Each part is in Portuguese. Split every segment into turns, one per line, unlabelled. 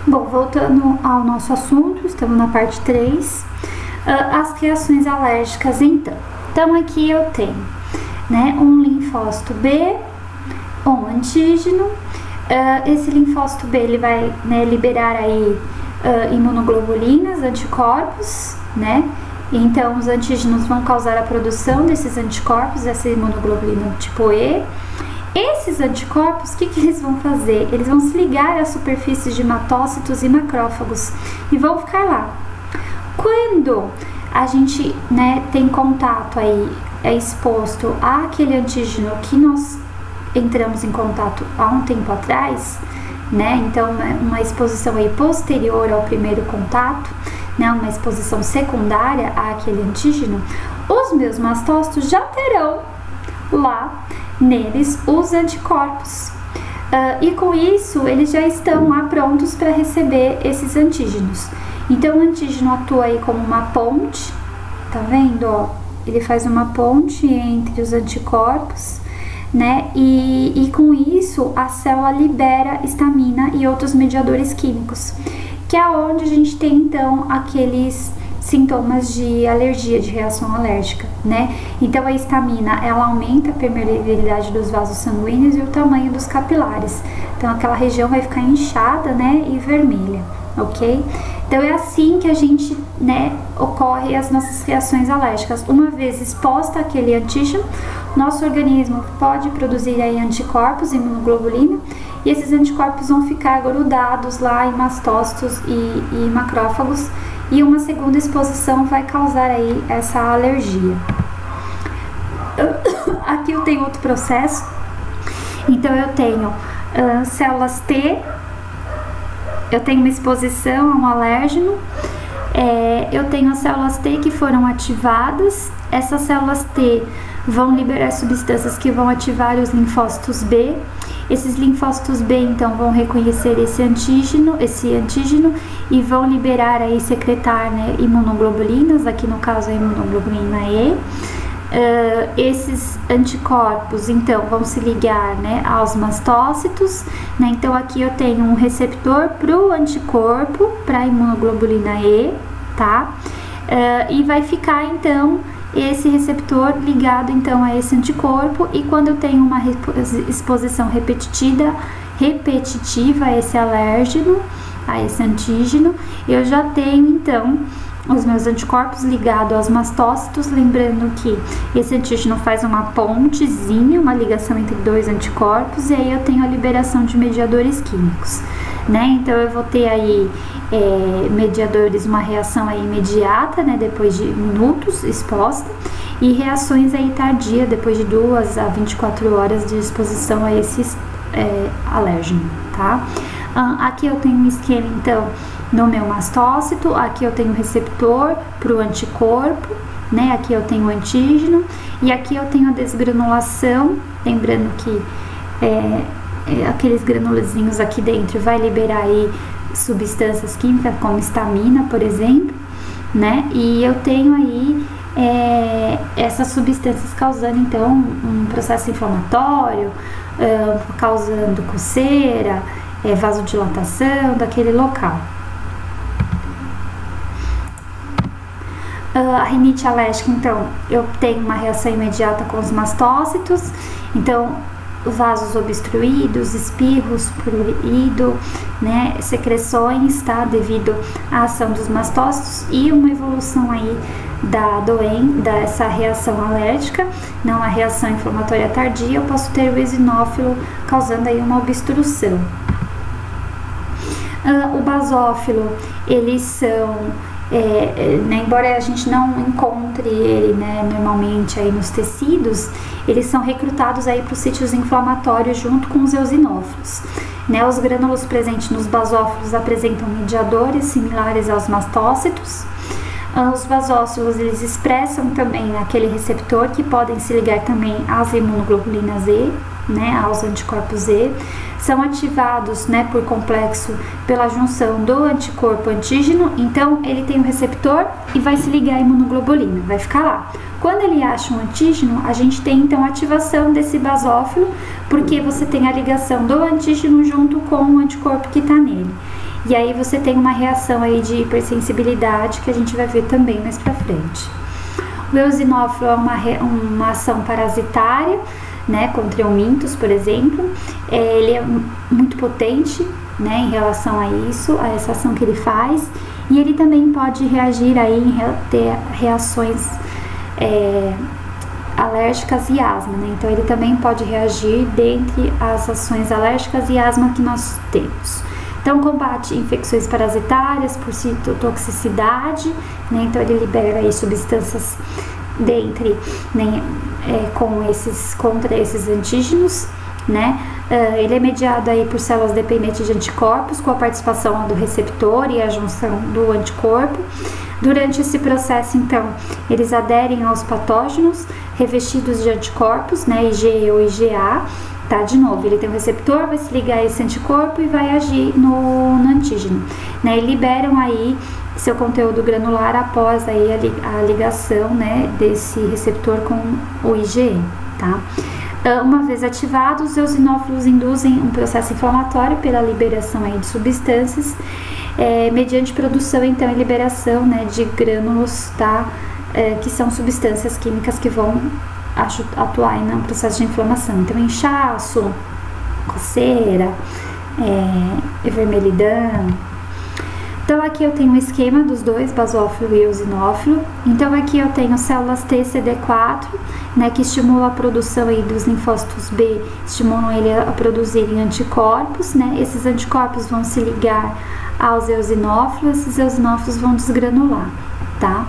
Bom, voltando ao nosso assunto, estamos na parte 3, as reações alérgicas então. Então aqui eu tenho, né, um linfócito B, um antígeno. Esse linfócito B, ele vai, né, liberar aí imunoglobulinas, anticorpos, né? Então os antígenos vão causar a produção desses anticorpos, essa imunoglobulina tipo E. Esses anticorpos, o que eles vão fazer? Eles vão se ligar às superfícies de hematócitos e macrófagos e vão ficar lá. Quando a gente, né, tem contato aí, é exposto àquele antígeno que nós entramos em contato há um tempo atrás, né, então uma exposição aí posterior ao primeiro contato, né, uma exposição secundária àquele antígeno, os meus mastócitos já terão lá neles os anticorpos, e com isso eles já estão lá prontos para receber esses antígenos. Então o antígeno atua aí como uma ponte, tá vendo, ó? Ele faz uma ponte entre os anticorpos, né? E com isso a célula libera histamina e outros mediadores químicos, que é onde a gente tem então aqueles sintomas de alergia, de reação alérgica, né? Então a histamina, ela aumenta a permeabilidade dos vasos sanguíneos e o tamanho dos capilares. Então aquela região vai ficar inchada, né, e vermelha, ok? Então é assim que a gente, né, ocorre as nossas reações alérgicas. Uma vez exposta àquele antígeno, nosso organismo pode produzir aí anticorpos, imunoglobulina, e esses anticorpos vão ficar grudados lá em mastócitos e macrófagos, e uma segunda exposição vai causar aí essa alergia. Aqui eu tenho outro processo, então eu tenho células T, eu tenho uma exposição a um alérgeno, eu tenho as células T que foram ativadas, essas células T vão liberar substâncias que vão ativar os linfócitos B. Esses linfócitos B então vão reconhecer esse antígeno e vão liberar aí, secretar, né, imunoglobulinas, aqui no caso a imunoglobulina E. Esses anticorpos então vão se ligar, né, aos mastócitos, né? Então aqui eu tenho um receptor para o anticorpo, para a imunoglobulina E, tá? E vai ficar então esse receptor ligado então a esse anticorpo, e quando eu tenho uma exposição repetitiva a esse alérgeno, a esse antígeno, eu já tenho então os meus anticorpos ligados aos mastócitos, lembrando que esse antígeno faz uma pontezinha, uma ligação entre dois anticorpos, e aí eu tenho a liberação de mediadores químicos, né? Então eu vou ter aí mediadores, uma reação aí imediata, né, depois de minutos exposta, e reações aí tardia, depois de 2 a 24 horas de exposição a esses alérgeno, tá? Aqui eu tenho um esquema então no meu mastócito, aqui eu tenho o receptor para o anticorpo, né? Aqui eu tenho o antígeno, e aqui eu tenho a desgranulação, lembrando que aqueles granulozinhos aqui dentro vai liberar aí substâncias químicas como histamina, por exemplo, né? E eu tenho aí essas substâncias causando então um processo inflamatório, causando coceira, vasodilatação daquele local. A rinite alérgica, então, eu tenho uma reação imediata com os mastócitos, então vasos obstruídos, espirros, prurido, né, secreções, tá, devido à ação dos mastócitos, e uma evolução aí dessa reação alérgica, não a reação inflamatória tardia, eu posso ter o eosinófilo causando aí uma obstrução. O basófilo, eles são, né, embora a gente não encontre ele, né, normalmente aí nos tecidos, eles são recrutados aí para os sítios inflamatórios junto com os eosinófilos, né? Os grânulos presentes nos basófilos apresentam mediadores similares aos mastócitos. Os basófilos, eles expressam também aquele receptor que podem se ligar também às imunoglobulinas E, né, aos anticorpos E, são ativados, né, por complexo pela junção do anticorpo antígeno, então ele tem um receptor e vai se ligar à imunoglobulina, vai ficar lá. Quando ele acha um antígeno, a gente tem então a ativação desse basófilo, porque você tem a ligação do antígeno junto com o anticorpo que está nele. e aí você tem uma reação aí de hipersensibilidade que a gente vai ver também mais pra frente. O eosinófilo é uma ação parasitária, né, contra eumintos, por exemplo. Ele é muito potente, né, em relação a isso, a essa ação que ele faz, e ele também pode reagir aí, ter reações alérgicas e asma, né? Então ele também pode reagir dentre as ações alérgicas e asma que nós temos. Então combate infecções parasitárias por citotoxicidade, né? Então ele libera aí substâncias dentre, né, contra esses antígenos, né? Ele é mediado aí por células dependentes de anticorpos, com a participação do receptor e a junção do anticorpo. Durante esse processo, então, eles aderem aos patógenos revestidos de anticorpos, né, IgE ou IgA, tá? De novo, ele tem um receptor, vai se ligar a esse anticorpo e vai agir no antígeno, né? E liberam aí seu conteúdo granular após aí a ligação, né, desse receptor com o IgE, tá? Uma vez ativados, os eosinófilos induzem um processo inflamatório pela liberação aí de substâncias, mediante produção, então, e liberação, né, de grânulos, tá? Que são substâncias químicas que vão atuar no processo de inflamação. Então, inchaço, coceira, vermelhidão. Então, aqui eu tenho um esquema dos dois, basófilo e eosinófilo. Então, aqui eu tenho células T CD4, né, que estimulam a produção aí dos linfócitos B, estimulam ele a produzirem anticorpos, né? Esses anticorpos vão se ligar aos eosinófilos, esses eosinófilos vão desgranular, tá?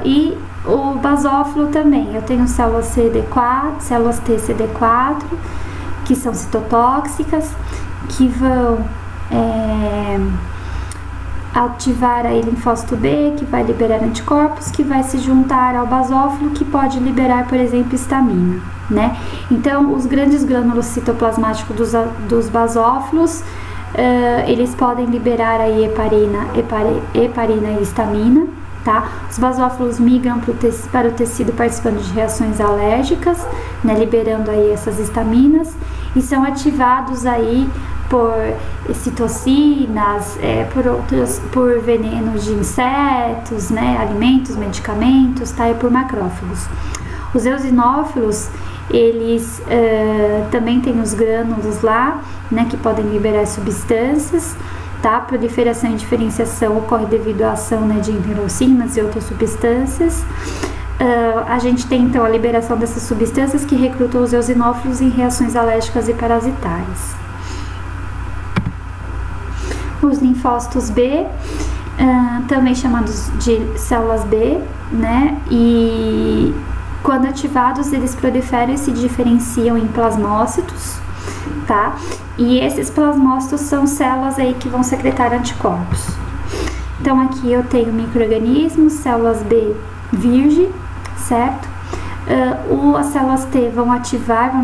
E o basófilo também, eu tenho células células T CD4, que são citotóxicas, que vão ativar aí linfócito B, que vai liberar anticorpos, que vai se juntar ao basófilo, que pode liberar, por exemplo, histamina, né? Então, os grandes grânulos citoplasmáticos dos basófilos, eles podem liberar aí heparina e histamina, tá? Os basófilos migram para o tecido participando de reações alérgicas, né, liberando aí essas histaminas, e são ativados aí por citocinas, por venenos de insetos, né, alimentos, medicamentos, tá? E por macrófagos. Os eosinófilos, eles também têm os grânulos lá, né, que podem liberar substâncias, tá? Proliferação e diferenciação ocorre devido à ação, né, de interleucinas e outras substâncias. A gente tem então a liberação dessas substâncias que recrutam os eosinófilos em reações alérgicas e parasitárias. Os linfócitos B, também chamados de células B, né? E quando ativados, eles proliferam e se diferenciam em plasmócitos, tá? E esses plasmócitos são células aí que vão secretar anticorpos. Então aqui eu tenho micro-organismos, células B virgem, certo? As células T vão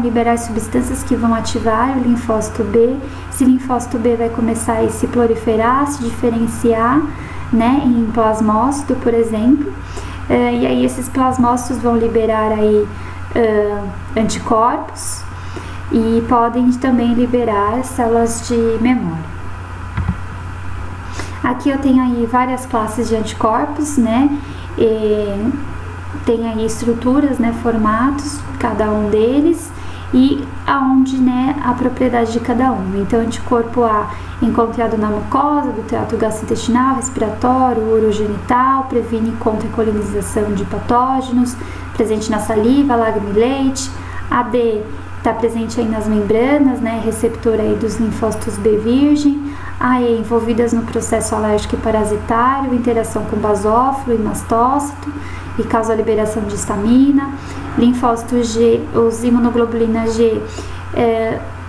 liberar substâncias que vão ativar o linfócito B. Esse linfócito B vai começar a se proliferar, se diferenciar, né, em plasmócito, por exemplo. E aí esses plasmócitos vão liberar aí anticorpos e podem também liberar células de memória. Aqui eu tenho aí várias classes de anticorpos, né? Tem aí estruturas, né, formatos, cada um deles, e aonde, né, a propriedade de cada um. Então, anticorpo A encontrado na mucosa do trato gastrointestinal, respiratório, urogenital, previne contra a colonização de patógenos, presente na saliva, lágrima e leite. AD está presente aí nas membranas, né, receptor aí dos linfócitos B virgem. AE envolvidas no processo alérgico e parasitário, interação com basófilo e mastócito, e causa a liberação de histamina. Linfócito G, os imunoglobulina G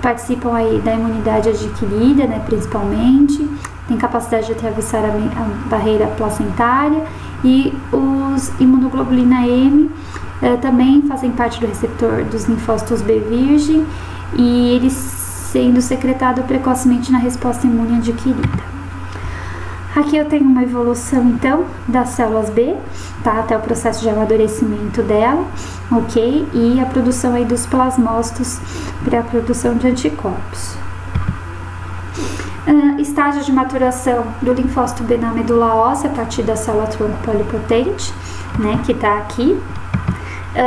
participam aí da imunidade adquirida, né, principalmente, tem capacidade de atravessar a barreira placentária, e os imunoglobulina M também fazem parte do receptor dos linfócitos B virgem, e eles sendo secretado precocemente na resposta imune adquirida. Aqui eu tenho uma evolução, então, das células B, tá? Até o processo de amadurecimento dela, ok? E a produção aí dos plasmócitos para a produção de anticorpos. Estágio de maturação do linfócito B na medula óssea a partir da célula tronco polipotente, né, que está aqui.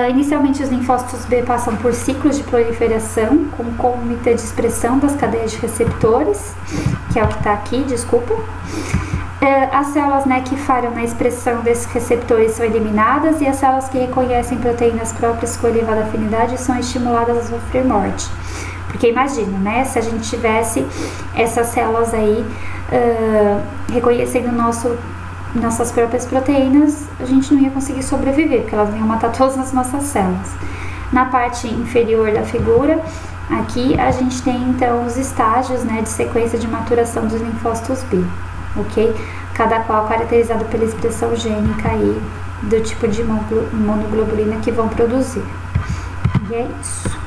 Inicialmente os linfócitos B passam por ciclos de proliferação com comitê de expressão das cadeias de receptores, que é o que está aqui, desculpa. As células, né, que falham na expressão desses receptores são eliminadas e as células que reconhecem proteínas próprias com elevada afinidade são estimuladas a sofrer morte. Porque imagina, né, se a gente tivesse essas células aí reconhecendo nossas próprias proteínas, a gente não ia conseguir sobreviver, porque elas iam matar todas as nossas células. Na parte inferior da figura, aqui a gente tem então os estágios, né, de sequência de maturação dos linfócitos B, ok? Cada qual caracterizado pela expressão gênica aí do tipo de imunoglobulina que vão produzir. E é isso.